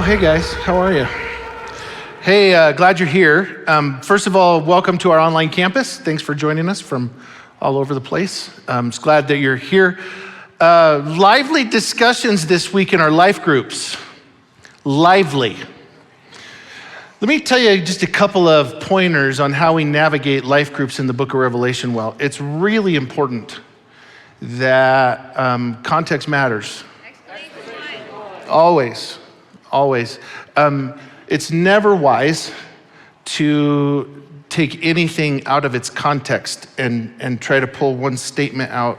hey guys, how are you? Hey, glad you're here. First of all, welcome to our online campus. Thanks for joining us from all over the place. I'm just glad that you're here. Lively discussions this week in our life groups. Lively. Let me tell you just a couple of pointers on how we navigate life groups in the book of Revelation well. It's really important that context matters. Always. It's never wise to take anything out of its context and try to pull one statement out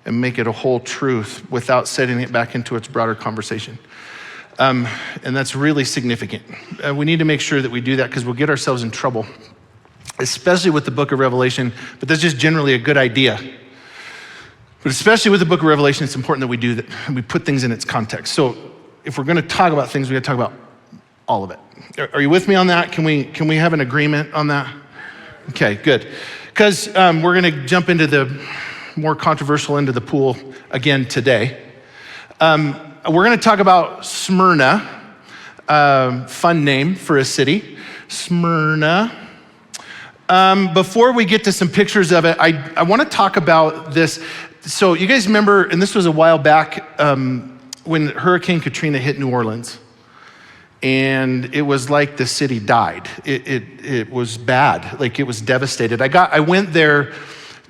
and make it a whole truth without setting it back into its broader conversation. And that's really significant. We need to make sure that we do that because we'll get ourselves in trouble, especially with the book of Revelation, but that's just generally a good idea. But especially with the book of Revelation, it's important that we do that, and we put things in its context. So if we're gonna talk about things, we gotta talk about all of it. Are you with me on that? Can we have an agreement on that? Okay, good. Because we're gonna jump into the more controversial end of the pool again today. We're gonna talk about Smyrna, fun name for a city, Smyrna. Before we get to some pictures of it, I wanna talk about this. So you guys remember, and this was a while back, when Hurricane Katrina hit New Orleans, and it was like the city died. It was bad, like it was devastated. I went there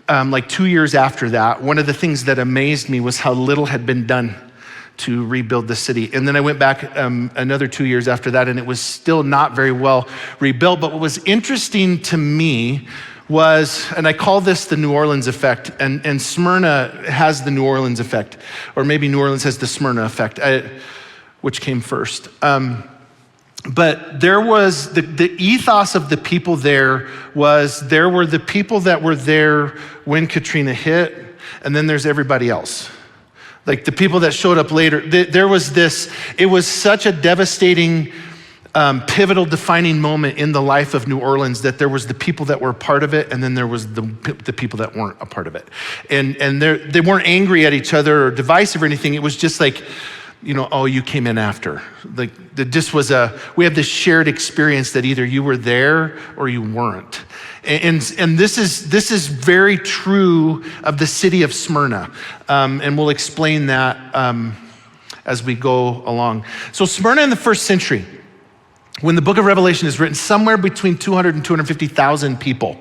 like 2 years after that. One of the things that amazed me was how little had been done to rebuild the city. And then I went back another 2 years after that, and it was still not very well rebuilt. But what was interesting to me was, and I call this the New Orleans effect, and Smyrna has the New Orleans effect, or maybe New Orleans has the Smyrna effect, which came first. But there was, the ethos of the people there were the people that were there when Katrina hit, and then there's everybody else. Like the people that showed up later, there was this, it was such a devastating, pivotal defining moment in the life of New Orleans that there was the people that were a part of it, and then there was the people that weren't a part of it. And they weren't angry at each other or divisive or anything. It was just like, you know, oh, you came in after. Like this was we have this shared experience that either you were there or you weren't. And this is very true of the city of Smyrna. And we'll explain that as we go along. So Smyrna in the first century, when the book of Revelation is written, somewhere between 200 and 250,000 people.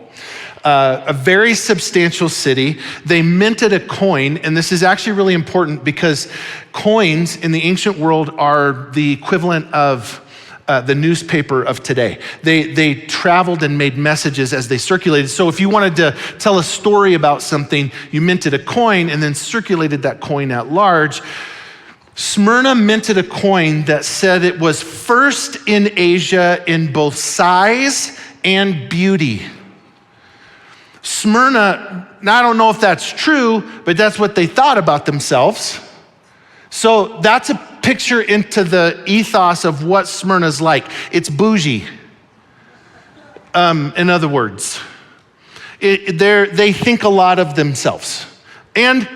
A very substantial city. They minted a coin, and this is actually really important because coins in the ancient world are the equivalent of the newspaper of today. They traveled and made messages as they circulated. So if you wanted to tell a story about something, you minted a coin and then circulated that coin at large. Smyrna minted a coin that said it was first in Asia in both size and beauty. Smyrna, now I don't know if that's true, but that's what they thought about themselves. So that's a picture into the ethos of what Smyrna's like. It's bougie, in other words. They think a lot of themselves. And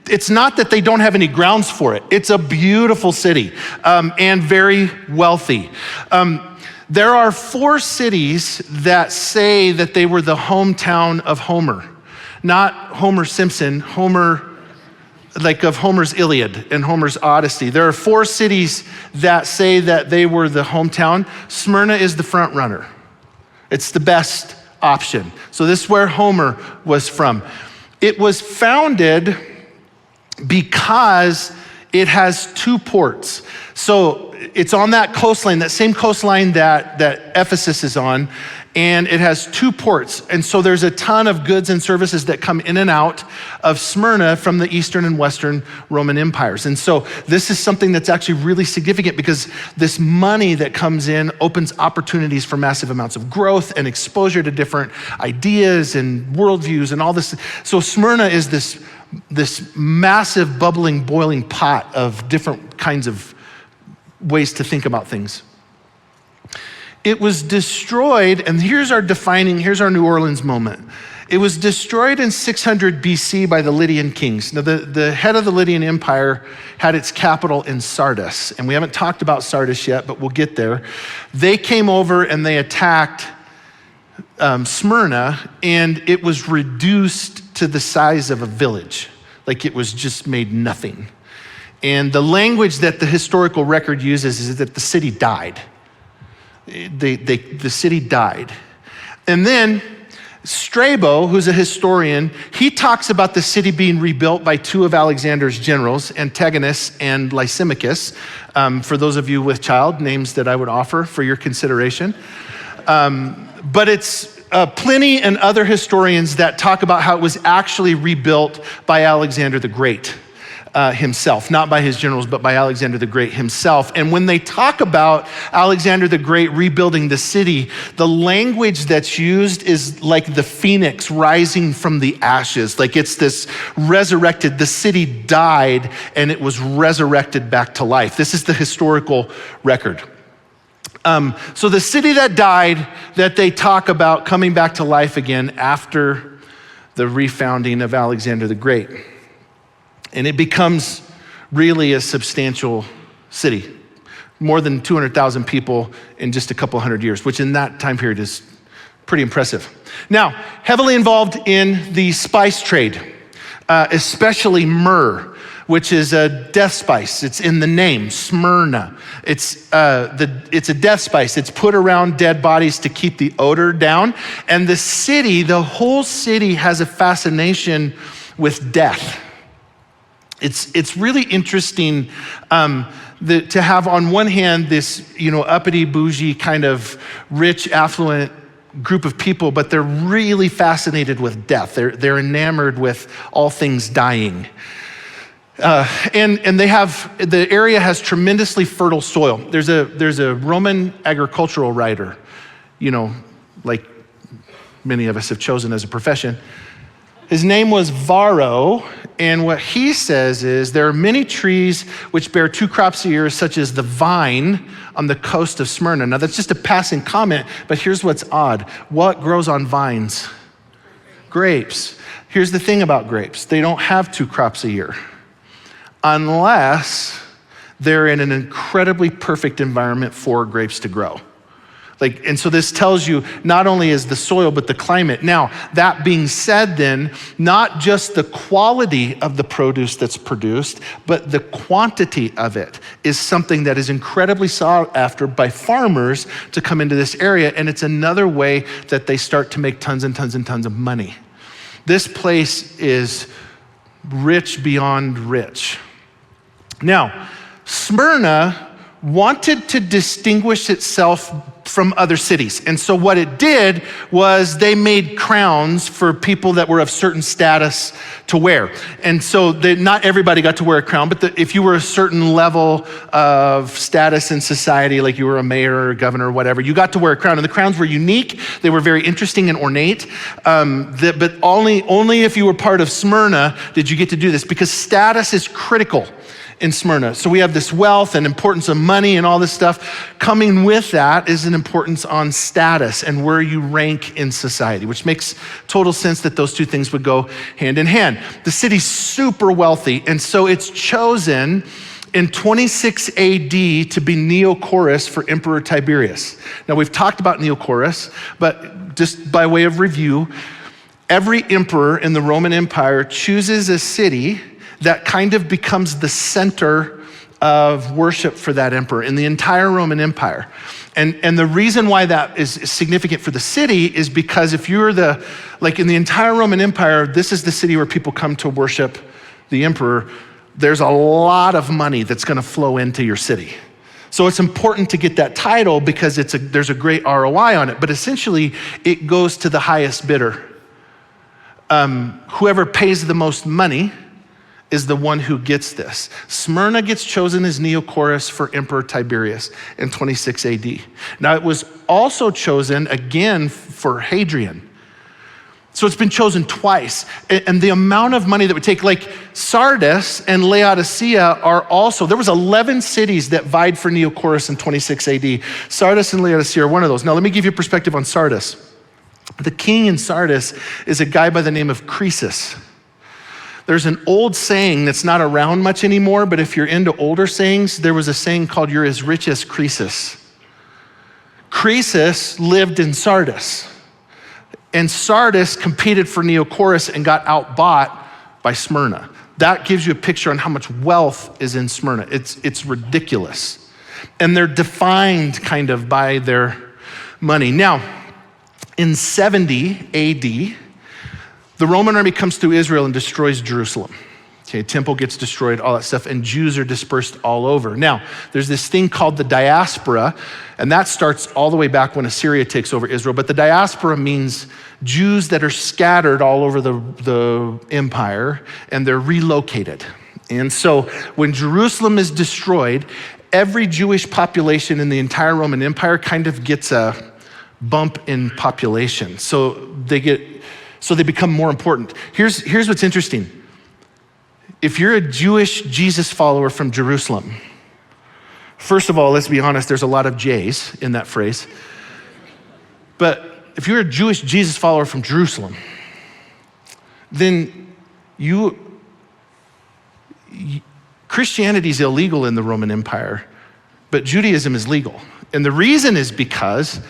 it's not that they don't have any grounds for it. It's a beautiful city and very wealthy. There are 4 cities that say that they were the hometown of Homer. Not Homer Simpson, Homer, like of Homer's Iliad and Homer's Odyssey. There are 4 cities that say that they were the hometown. Smyrna is the front runner. It's the best option. So this is where Homer was from. It was founded because it has 2 ports. So it's on that coastline, that same coastline that Ephesus is on, and it has 2 ports. And so there's a ton of goods and services that come in and out of Smyrna from the Eastern and Western Roman empires. And so this is something that's actually really significant because this money that comes in opens opportunities for massive amounts of growth and exposure to different ideas and worldviews and all this. So Smyrna is this massive bubbling, boiling pot of different kinds of ways to think about things. It was destroyed, and here's our New Orleans moment. It was destroyed in 600 BC by the Lydian kings. Now, the head of the Lydian Empire had its capital in Sardis, and we haven't talked about Sardis yet, but we'll get there. They came over and they attacked Smyrna, and it was reduced to the size of a village. Like it was just made nothing. And the language that the historical record uses is that the city died. The city died. And then Strabo, who's a historian, he talks about the city being rebuilt by two of Alexander's generals, Antigonus and Lysimachus. For those of you with child, names that I would offer for your consideration. But it's Pliny and other historians that talk about how it was actually rebuilt by Alexander the Great himself, not by his generals, but by Alexander the Great himself. And when they talk about Alexander the Great rebuilding the city, the language that's used is like the phoenix rising from the ashes. Like it's this resurrected, the city died and it was resurrected back to life. This is the historical record. So the city that died, that they talk about coming back to life again after the refounding of Alexander the Great. And it becomes really a substantial city. More than 200,000 people in just a couple hundred years, which in that time period is pretty impressive. Now, heavily involved in the spice trade, especially myrrh, which is a death spice. It's in the name, Smyrna. It's a death spice. It's put around dead bodies to keep the odor down. And the city, the whole city has a fascination with death. It's really interesting to have on one hand this, uppity, bougie, kind of rich, affluent group of people, but they're really fascinated with death. They're enamored with all things dying. And they have, the area has tremendously fertile soil. There's a Roman agricultural writer, like many of us have chosen as a profession. His name was Varro, and what he says is there are many trees which bear two crops a year, such as the vine on the coast of Smyrna. Now that's just a passing comment, but here's what's odd. What grows on vines? Grapes. Here's the thing about grapes. They don't have two crops a year, unless they're in an incredibly perfect environment for grapes to grow. And so this tells you not only is the soil, but the climate. Now, that being said then, not just the quality of the produce that's produced, but the quantity of it is something that is incredibly sought after by farmers to come into this area. And it's another way that they start to make tons and tons and tons of money. This place is rich beyond rich. Now, Smyrna wanted to distinguish itself from other cities. And so what it did was they made crowns for people that were of certain status to wear. And so not everybody got to wear a crown, but if you were a certain level of status in society, like you were a mayor or a governor or whatever, you got to wear a crown. And the crowns were unique. They were very interesting and ornate. But only if you were part of Smyrna did you get to do this, because status is critical in Smyrna. So we have this wealth and importance of money and all this stuff. Coming with that is an importance on status and where you rank in society, which makes total sense that those two things would go hand in hand. The city's super wealthy, and so it's chosen in 26 AD to be Neochorus for Emperor Tiberius. Now we've talked about Neochorus, but just by way of review, every emperor in the Roman Empire chooses a city that kind of becomes the center of worship for that emperor in the entire Roman Empire. And the reason why that is significant for the city is because if you're in the entire Roman Empire, this is the city where people come to worship the emperor, there's a lot of money that's gonna flow into your city. So it's important to get that title because there's a great ROI on it, but essentially it goes to the highest bidder. Whoever pays the most money is the one who gets this. Smyrna gets chosen as Neochorus for Emperor Tiberius in 26 AD. Now it was also chosen again for Hadrian. So it's been chosen twice. And the amount of money that would take, like Sardis and Laodicea are also, there was 11 cities that vied for Neochorus in 26 AD. Sardis and Laodicea are one of those. Now let me give you a perspective on Sardis. The king in Sardis is a guy by the name of Croesus. There's an old saying that's not around much anymore, but if you're into older sayings, there was a saying called, "You're as rich as Croesus." Croesus lived in Sardis, and Sardis competed for Neocorus and got outbought by Smyrna. That gives you a picture on how much wealth is in Smyrna. It's ridiculous. And they're defined kind of by their money. Now, in 70 AD, the Roman army comes through Israel and destroys Jerusalem. Okay, temple gets destroyed, all that stuff, and Jews are dispersed all over. Now, there's this thing called the diaspora, and that starts all the way back when Assyria takes over Israel. But the diaspora means Jews that are scattered all over the empire, and they're relocated. And so when Jerusalem is destroyed, every Jewish population in the entire Roman Empire kind of gets a bump in population. So they become more important. Here's what's interesting. If you're a Jewish Jesus follower from Jerusalem, first of all, let's be honest, there's a lot of J's in that phrase. But if you're a Jewish Jesus follower from Jerusalem, then Christianity is illegal in the Roman Empire, but Judaism is legal. And the reason is because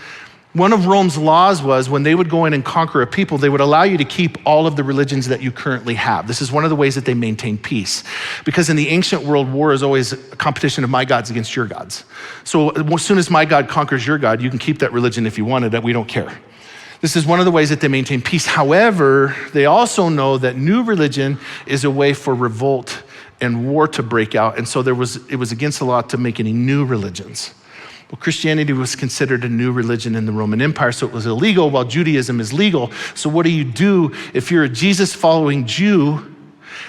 one of Rome's laws was when they would go in and conquer a people, they would allow you to keep all of the religions that you currently have. This is one of the ways that they maintain peace. Because in the ancient world, war is always a competition of my gods against your gods. So as soon as my God conquers your God, you can keep that religion if you wanted it, we don't care. This is one of the ways that they maintain peace. However, they also know that new religion is a way for revolt and war to break out. And so it was against the law to make any new religions. Well, Christianity was considered a new religion in the Roman Empire, so it was illegal while Judaism is legal. So what do you do if you're a Jesus-following Jew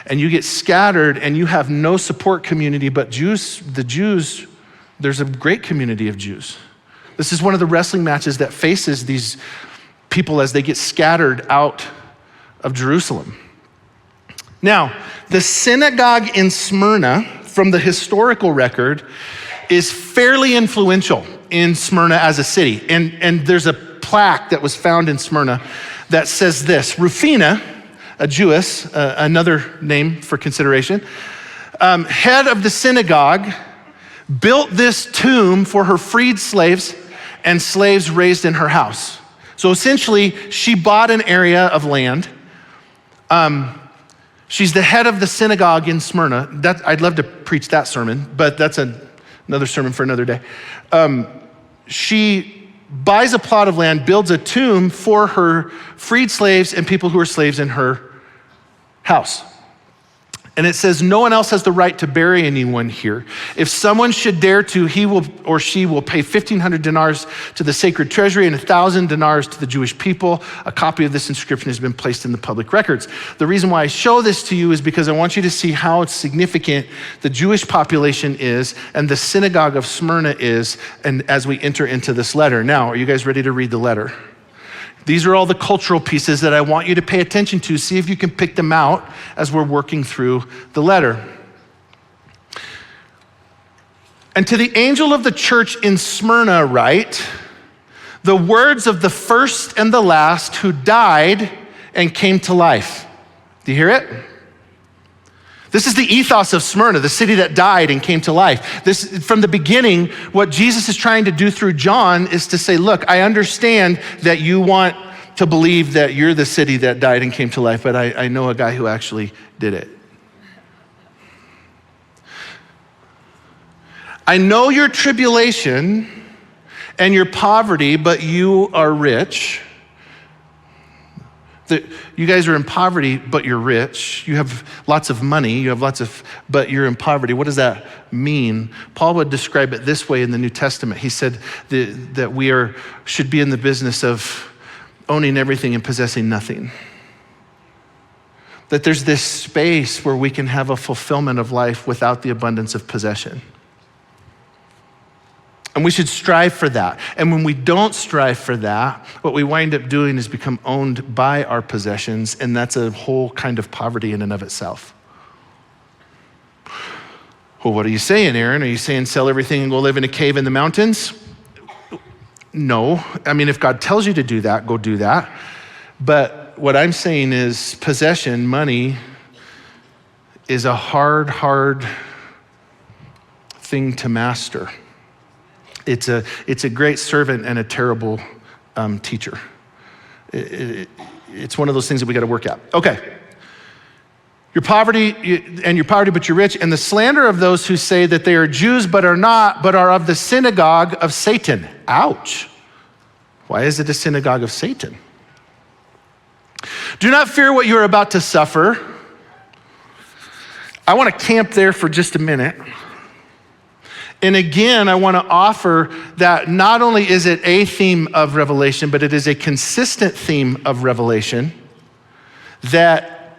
and you get scattered and you have no support community, but the Jews, there's a great community of Jews. This is one of the wrestling matches that faces these people as they get scattered out of Jerusalem. Now, the synagogue in Smyrna, from the historical record, is fairly influential in Smyrna as a city. And there's a plaque that was found in Smyrna that says this: Rufina, a Jewess, another name for consideration, head of the synagogue, built this tomb for her freed slaves and slaves raised in her house. So essentially, she bought an area of land. She's the head of the synagogue in Smyrna. I'd love to preach that sermon, but that's another sermon for another day. She buys a plot of land, builds a tomb for her freed slaves and people who are slaves in her house. And it says, no one else has the right to bury anyone here. If someone should dare to, he will or she will pay 1,500 dinars to the sacred treasury and 1,000 dinars to the Jewish people. A copy of this inscription has been placed in the public records. The reason why I show this to you is because I want you to see how significant the Jewish population is and the synagogue of Smyrna is, and as we enter into this letter. Now, are you guys ready to read the letter? These are all the cultural pieces that I want you to pay attention to. See if you can pick them out as we're working through the letter. And to the angel of the church in Smyrna write, the words of the first and the last who died and came to life. Do you hear it? This is the ethos of Smyrna, the city that died and came to life. This, from the beginning, what Jesus is trying to do through John is to say, look, I understand that you want to believe that you're the city that died and came to life, but I know a guy who actually did it. I know your tribulation and your poverty, but you are rich. You guys are in poverty, but you're rich. You have lots of money, but you're in poverty. What does that mean? Paul would describe it this way in the New Testament. He said that we should be in the business of owning everything and possessing nothing. That there's this space where we can have a fulfillment of life without the abundance of possession. And we should strive for that. And when we don't strive for that, what we wind up doing is become owned by our possessions, and that's a whole kind of poverty in and of itself. Well, what are you saying, Aaron? Are you saying sell everything and go live in a cave in the mountains? No. I mean, if God tells you to do that, go do that. But what I'm saying is possession, money, is a hard thing to master. It's a great servant and a terrible teacher. It's one of those things that we got to work at. Okay. Your poverty, but you're rich, and the slander of those who say that they are Jews but are not, but are of the synagogue of Satan. Ouch. Why is it a synagogue of Satan? Do not fear what you are about to suffer. I want to camp there for just a minute. And again, I want to offer that not only is it a theme of Revelation, but it is a consistent theme of Revelation, that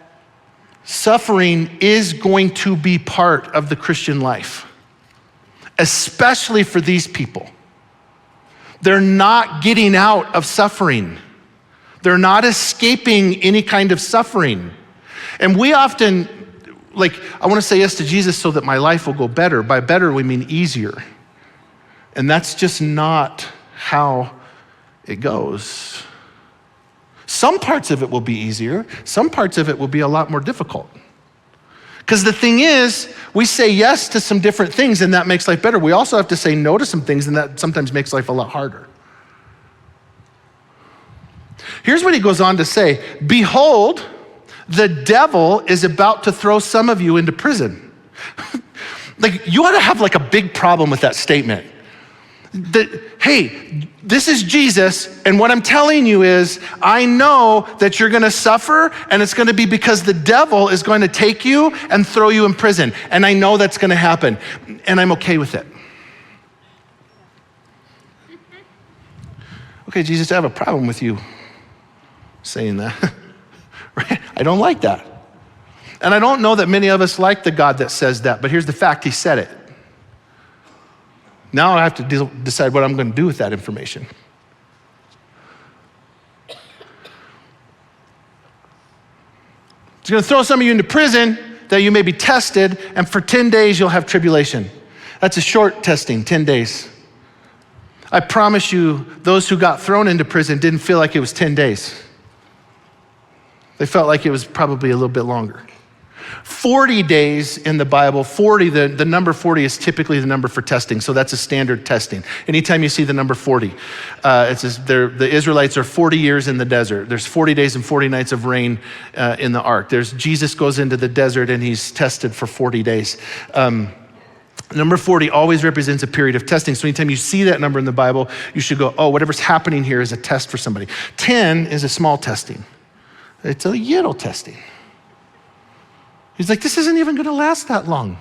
suffering is going to be part of the Christian life, especially for these people. They're not getting out of suffering. They're not escaping any kind of suffering. And we often, I want to say yes to Jesus so that my life will go better. By better, we mean easier. And that's just not how it goes. Some parts of it will be easier. Some parts of it will be a lot more difficult. Because the thing is, we say yes to some different things and that makes life better. We also have to say no to some things and that sometimes makes life a lot harder. Here's what he goes on to say. Behold, the devil is about to throw some of you into prison. You ought to have a big problem with that statement. Hey, this is Jesus, and what I'm telling you is, I know that you're gonna suffer, and it's gonna be because the devil is going to take you and throw you in prison. And I know that's gonna happen, and I'm okay with it. Okay, Jesus, I have a problem with you saying that. Right? I don't like that. And I don't know that many of us like the God that says that, but here's the fact, he said it. Now I have to decide what I'm going to do with that information. He's going to throw some of you into prison that you may be tested, and for 10 days you'll have tribulation. That's a short testing, 10 days. I promise you, those who got thrown into prison didn't feel like it was 10 days. They felt like it was probably a little bit longer. 40 days in the Bible, the number 40 is typically the number for testing, so that's a standard testing. Anytime you see the number 40, it says the Israelites are 40 years in the desert. There's 40 days and 40 nights of rain in the ark. Jesus goes into the desert and he's tested for 40 days. Number 40 always represents a period of testing, so anytime you see that number in the Bible, you should go, oh, whatever's happening here is a test for somebody. 10 is a small testing. It's a little testing. He's like, this isn't even gonna last that long.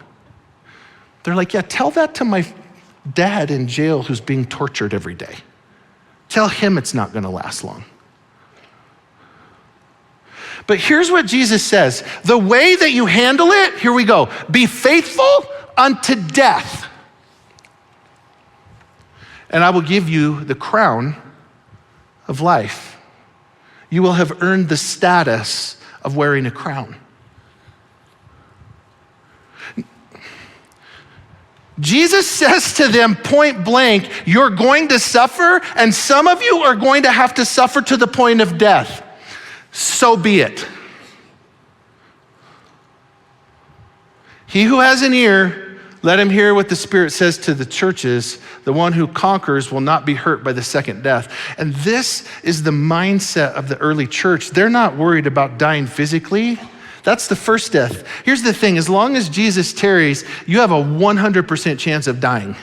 They're like, yeah, tell that to my dad in jail who's being tortured every day. Tell him it's not gonna last long. But here's what Jesus says. The way that you handle it, here we go, be faithful unto death, and I will give you the crown of life. You will have earned the status of wearing a crown. Jesus says to them point blank, you're going to suffer, and some of you are going to have to suffer to the point of death. So be it. He who has an ear, let him hear what the Spirit says to the churches. The one who conquers will not be hurt by the second death. And this is the mindset of the early church. They're not worried about dying physically. That's the first death. Here's the thing, as long as Jesus tarries, you have a 100% chance of dying.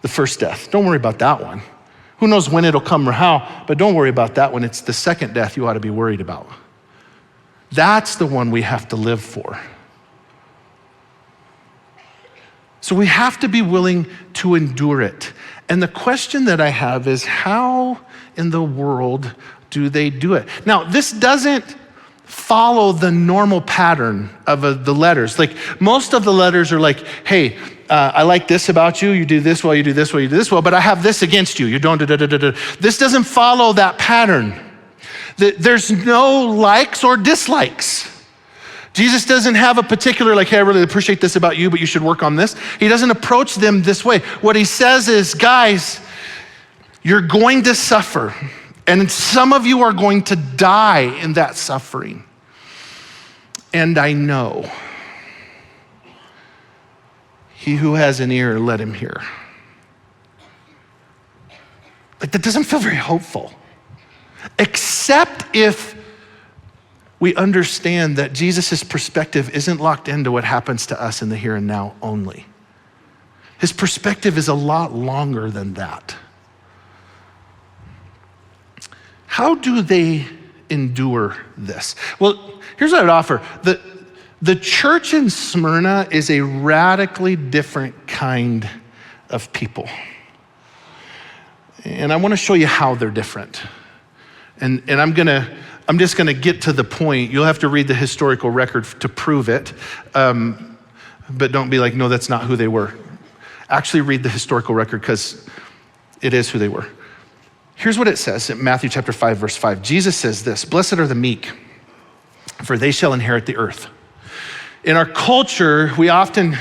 The first death. Don't worry about that one. Who knows when it'll come or how, but don't worry about that one. It's the second death you ought to be worried about. That's the one we have to live for. So we have to be willing to endure it. And the question that I have is, how in the world do they do it? Now, this doesn't follow the normal pattern of the letters. Most of the letters are like, hey, I like this about you. You do this well, you do this well, you do this well, but I have this against you. You don't da-da-da-da-da. This doesn't follow that pattern. There's no likes or dislikes. Jesus doesn't have a particular, hey, I really appreciate this about you, but you should work on this. He doesn't approach them this way. What he says is, guys, You're going to suffer, and some of you are going to die in that suffering. And I know. He who has an ear, let him hear. Like, that doesn't feel very hopeful. Except if we understand that Jesus' perspective isn't locked into what happens to us in the here and now only. His perspective is a lot longer than that. How do they endure this? Well, here's what I'd offer. The church in Smyrna is a radically different kind of people. And I want to show you how they're different. And I'm just gonna get to the point. You'll have to read the historical record to prove it. But don't be like, no, that's not who they were. Actually read the historical record, because it is who they were. Here's what it says in Matthew chapter 5, verse 5. Jesus says this: "Blessed are the meek, for they shall inherit the earth." In our culture, we often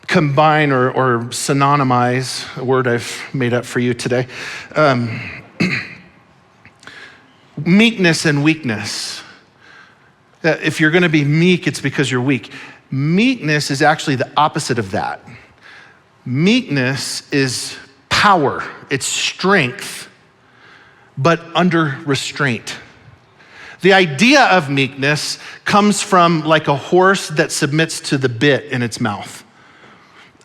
combine or synonymize, a word I've made up for you today, meekness and weakness. If you're gonna be meek, it's because you're weak. Meekness is actually the opposite of that. Meekness is power, it's strength, but under restraint. The idea of meekness comes from like a horse that submits to the bit in its mouth.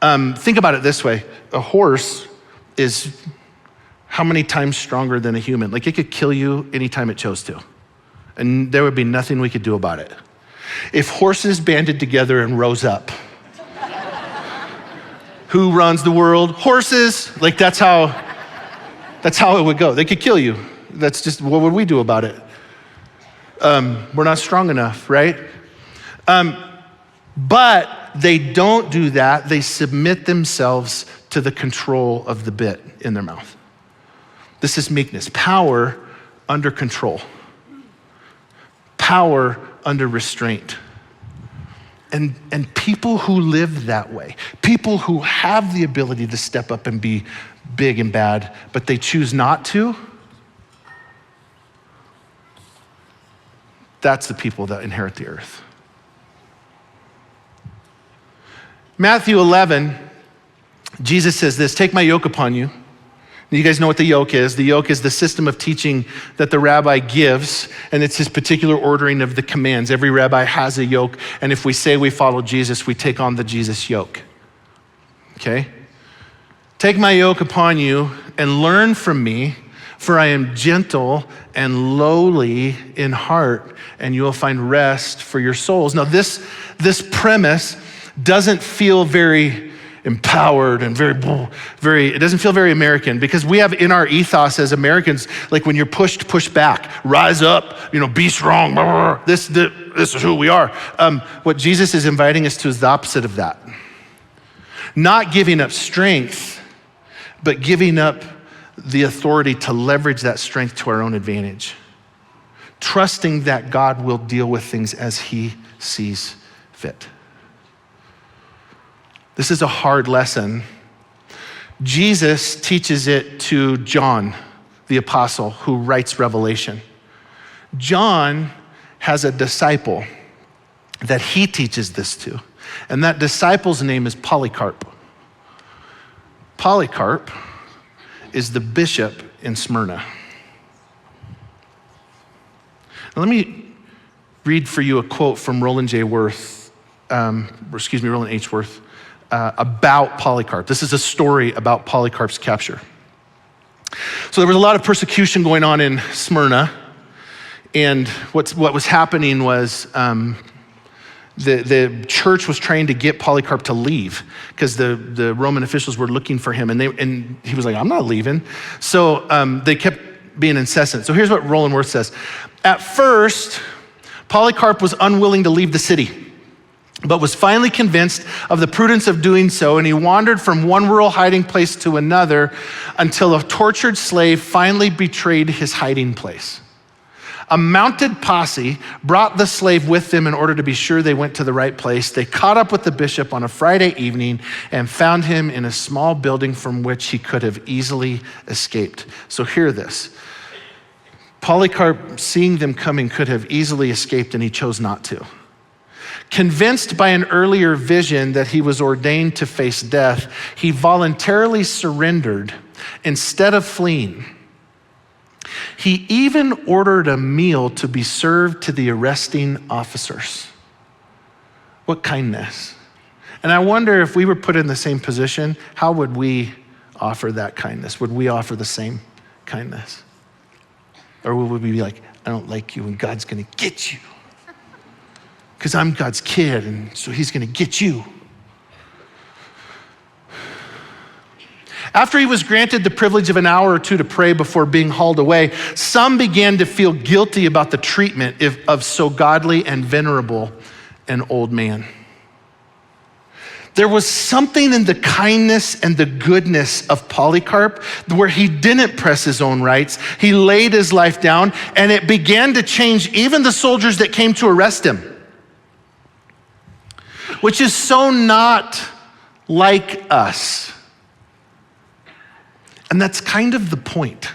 Think about it this way. A horse is how many times stronger than a human? Like, it could kill you anytime it chose to, and there would be nothing we could do about it. If horses banded together and rose up, who runs the world? Horses. Like, that's how it would go. They could kill you. That's just, what would we do about it? We're not strong enough, right? But they don't do that. They submit themselves to the control of the bit in their mouth. This is meekness. Power under control. Power under restraint. And people who live that way, people who have the ability to step up and be big and bad, but they choose not to, that's the people that inherit the earth. Matthew 11, Jesus says this: "Take my yoke upon you." You guys know what the yoke is. The yoke is the system of teaching that the rabbi gives, and it's his particular ordering of the commands. Every rabbi has a yoke, and if we say we follow Jesus, we take on the Jesus yoke. Okay? "Take my yoke upon you and learn from me, for I am gentle and lowly in heart, and you will find rest for your souls." Now, this premise doesn't feel very empowered and it doesn't feel very American, because we have in our ethos as Americans, like, when you're pushed, push back, rise up, be strong. This is who we are. What Jesus is inviting us to is the opposite of that. Not giving up strength, but giving up the authority to leverage that strength to our own advantage. Trusting that God will deal with things as he sees fit. This is a hard lesson. Jesus teaches it to John, the apostle, who writes Revelation. John has a disciple that he teaches this to, and that disciple's name is Polycarp. Polycarp is the bishop in Smyrna. Now, let me read for you a quote from Roland H. Worth, about Polycarp. This is a story about Polycarp's capture. So there was a lot of persecution going on in Smyrna, and what was happening was the church was trying to get Polycarp to leave, because the Roman officials were looking for him, and he was like, "I'm not leaving." So they kept being incessant. So here's what Roland Worth says: "At first, Polycarp was unwilling to leave the city, but was finally convinced of the prudence of doing so, and he wandered from one rural hiding place to another until a tortured slave finally betrayed his hiding place. A mounted posse brought the slave with them in order to be sure they went to the right place. They caught up with the bishop on a Friday evening and found him in a small building from which he could have easily escaped. So hear this. Polycarp, seeing them coming, could have easily escaped, and he chose not to. Convinced by an earlier vision that he was ordained to face death, he voluntarily surrendered instead of fleeing. He even ordered a meal to be served to the arresting officers. What kindness. And I wonder if we were put in the same position, how would we offer that kindness? Would we offer the same kindness? Or would we be like, I don't like you and God's gonna get you? Because I'm God's kid and so he's gonna get you. After he was granted the privilege of an hour or two to pray before being hauled away, some began to feel guilty about the treatment of so godly and venerable an old man. There was something in the kindness and the goodness of Polycarp where he didn't press his own rights. He laid his life down, and it began to change even the soldiers that came to arrest him, which is so not like us. And that's kind of the point,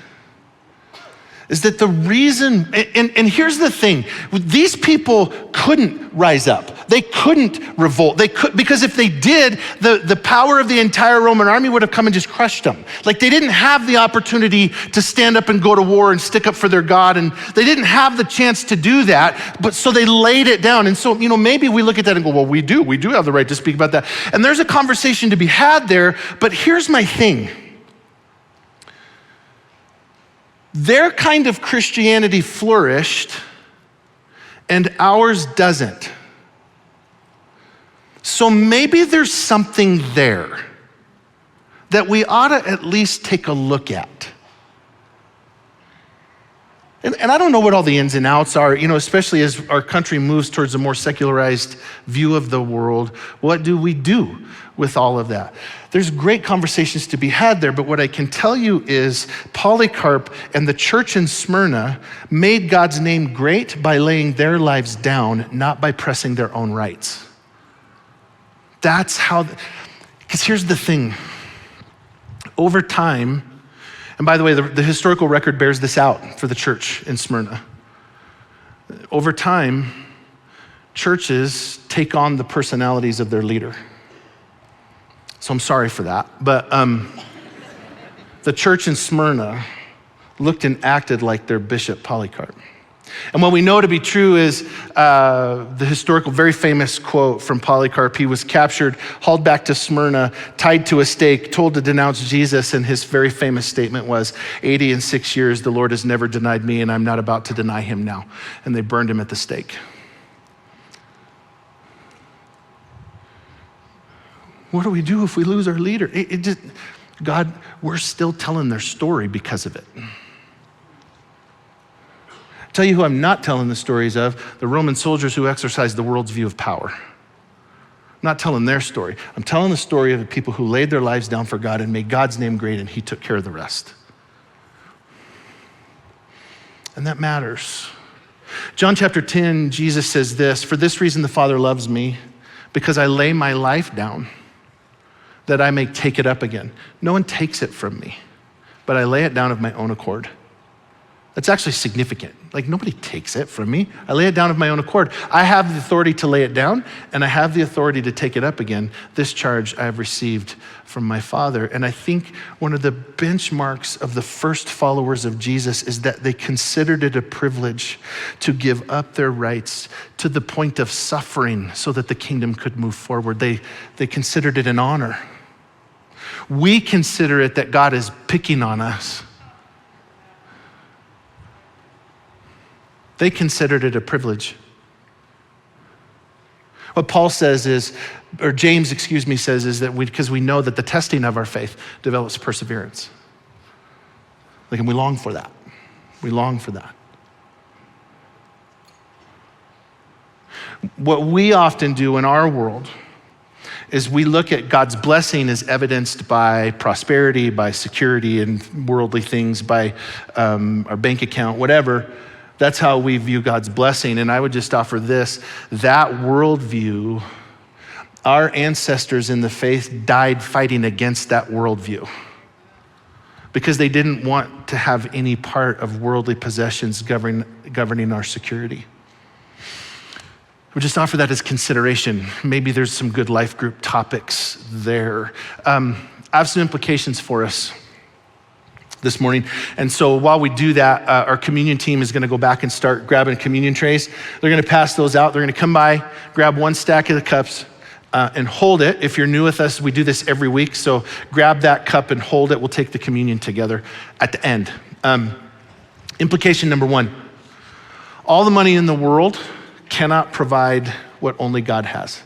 is that the reason, and here's the thing, these people couldn't rise up. They couldn't revolt. Because if they did, the power of the entire Roman army would have come and just crushed them. Like they didn't have the opportunity to stand up and go to war and stick up for their God, and they didn't have the chance to do that, but so they laid it down. And so, maybe we look at that and go, well, we do have the right to speak about that. And there's a conversation to be had there, but here's my thing. Their kind of Christianity flourished and ours doesn't. So maybe there's something there that we ought to at least take a look at. And I don't know what all the ins and outs are, especially as our country moves towards a more secularized view of the world. What do we do with all of that? There's great conversations to be had there, but what I can tell you is Polycarp and the church in Smyrna made God's name great by laying their lives down, not by pressing their own rights. That's how, because here's the thing. Over time, and by the way, the historical record bears this out for the church in Smyrna. Over time, churches take on the personalities of their leader. So I'm sorry for that, but the church in Smyrna looked and acted like their bishop Polycarp. And what we know to be true is the historical, very famous quote from Polycarp. He was captured, hauled back to Smyrna, tied to a stake, told to denounce Jesus, and his very famous statement was, 86 years, the Lord has never denied me, and I'm not about to deny him now. And they burned him at the stake. What do we do if we lose our leader? God, we're still telling their story because of it. Tell you who I'm not telling the stories of, the Roman soldiers who exercised the world's view of power. I'm not telling their story. I'm telling the story of the people who laid their lives down for God and made God's name great, and he took care of the rest. And that matters. John chapter 10, Jesus says this, "For this reason the Father loves me, because I lay my life down, that I may take it up again. No one takes it from me, but I lay it down of my own accord." That's actually significant. Like, nobody takes it from me. I lay it down of my own accord. I have the authority to lay it down, and I have the authority to take it up again. This charge I have received from my Father. And I think one of the benchmarks of the first followers of Jesus is that they considered it a privilege to give up their rights to the point of suffering so that the kingdom could move forward. They considered it an honor. We consider it that God is picking on us. They considered it a privilege. What Paul says is, or James, says is that because we know that the testing of our faith develops perseverance. And we long for that. We long for that. What we often do in our world is we look at God's blessing as evidenced by prosperity, by security and worldly things, by our bank account, whatever. That's how we view God's blessing. And I would just offer this, that worldview, our ancestors in the faith died fighting against that worldview because they didn't want to have any part of worldly possessions governing our security. We'll just offer that as consideration. Maybe there's some good life group topics there. I have some implications for us this morning. And so while we do that, our communion team is gonna go back and start grabbing communion trays. They're gonna pass those out. They're gonna come by, grab one stack of the cups, and hold it. If you're new with us, we do this every week. So grab that cup and hold it. We'll take the communion together at the end. Implication number one, all the money in the world cannot provide what only God has.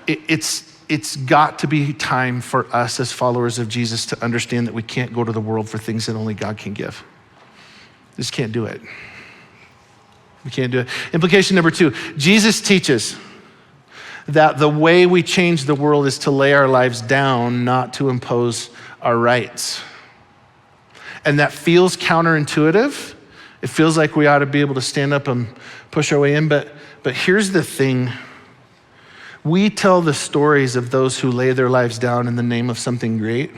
It's got to be time for us as followers of Jesus to understand that we can't go to the world for things that only God can give. We just can't do it. We can't do it. Implication number two, Jesus teaches that the way we change the world is to lay our lives down, not to impose our rights. And that feels counterintuitive. It feels like we ought to be able to stand up and push our way in, but here's the thing. We tell the stories of those who lay their lives down in the name of something great.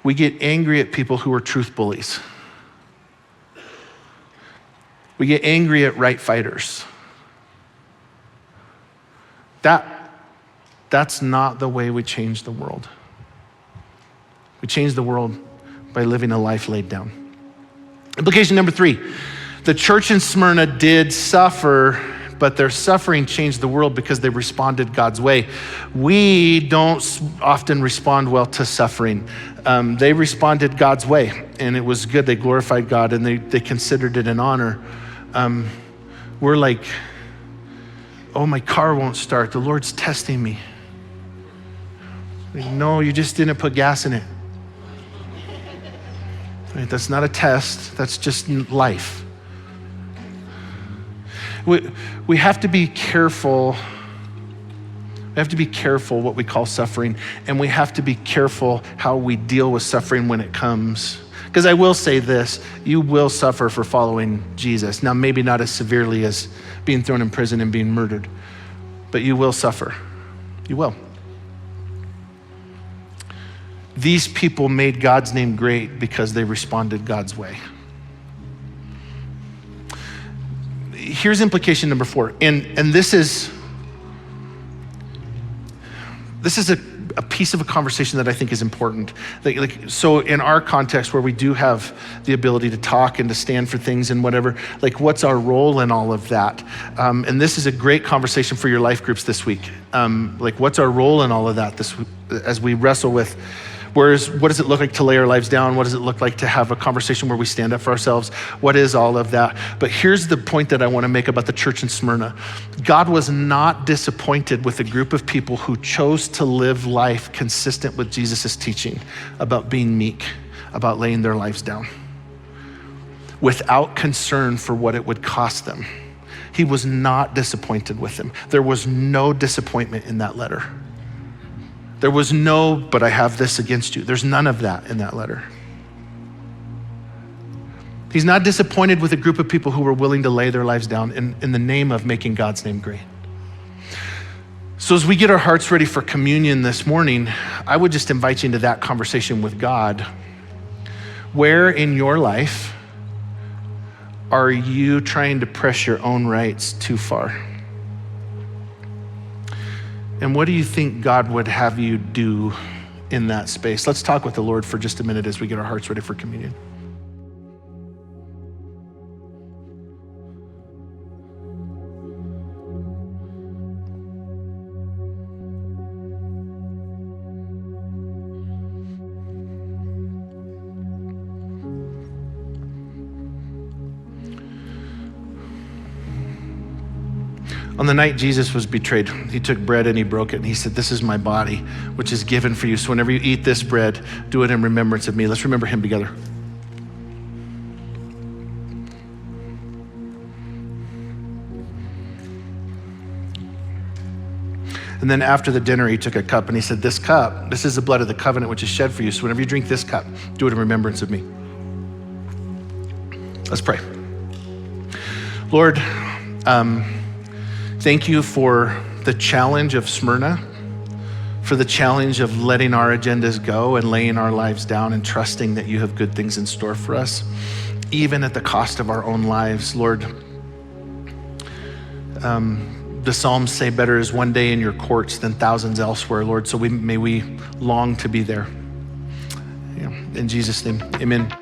We get angry at people who are truth bullies. We get angry at right fighters. That's not the way we change the world. We change the world by living a life laid down. Implication number three, the church in Smyrna did suffer, but their suffering changed the world because they responded God's way. We don't often respond well to suffering. They responded God's way, and it was good. They glorified God, and they considered it an honor. We're like, oh, my car won't start. The Lord's testing me. Like, no, you just didn't put gas in it. Right? That's not a test. That's just life. We have to be careful. We have to be careful what we call suffering, and we have to be careful how we deal with suffering when it comes. Because I will say this, you will suffer for following Jesus. Now, maybe not as severely as being thrown in prison and being murdered, but you will suffer. You will. These people made God's name great because they responded God's way. Here's implication number four, and this is a piece of a conversation that I think is important. So in our context where we do have the ability to talk and to stand for things and whatever, like what's our role in all of that? And this is a great conversation for your life groups this week. Like what's our role in all of that this week as we wrestle with what does it look like to lay our lives down? What does it look like to have a conversation where we stand up for ourselves? What is all of that? But here's the point that I want to make about the church in Smyrna. God was not disappointed with a group of people who chose to live life consistent with Jesus' teaching about being meek, about laying their lives down, without concern for what it would cost them. He was not disappointed with them. There was no disappointment in that letter. There was no, but I have this against you. There's none of that in that letter. He's not disappointed with a group of people who were willing to lay their lives down in the name of making God's name great. So as we get our hearts ready for communion this morning, I would just invite you into that conversation with God. Where in your life are you trying to press your own rights too far? And what do you think God would have you do in that space? Let's talk with the Lord for just a minute as we get our hearts ready for communion. On the night Jesus was betrayed, he took bread and he broke it and he said, "This is my body, which is given for you. So whenever you eat this bread, do it in remembrance of me." Let's remember him together. And then after the dinner, he took a cup and he said, "This cup, this is the blood of the covenant, which is shed for you. So whenever you drink this cup, do it in remembrance of me." Let's pray. Lord, thank you for the challenge of Smyrna, for the challenge of letting our agendas go and laying our lives down and trusting that you have good things in store for us, even at the cost of our own lives. Lord, the Psalms say better is one day in your courts than thousands elsewhere, Lord. So may we long to be there. In Jesus' name, amen.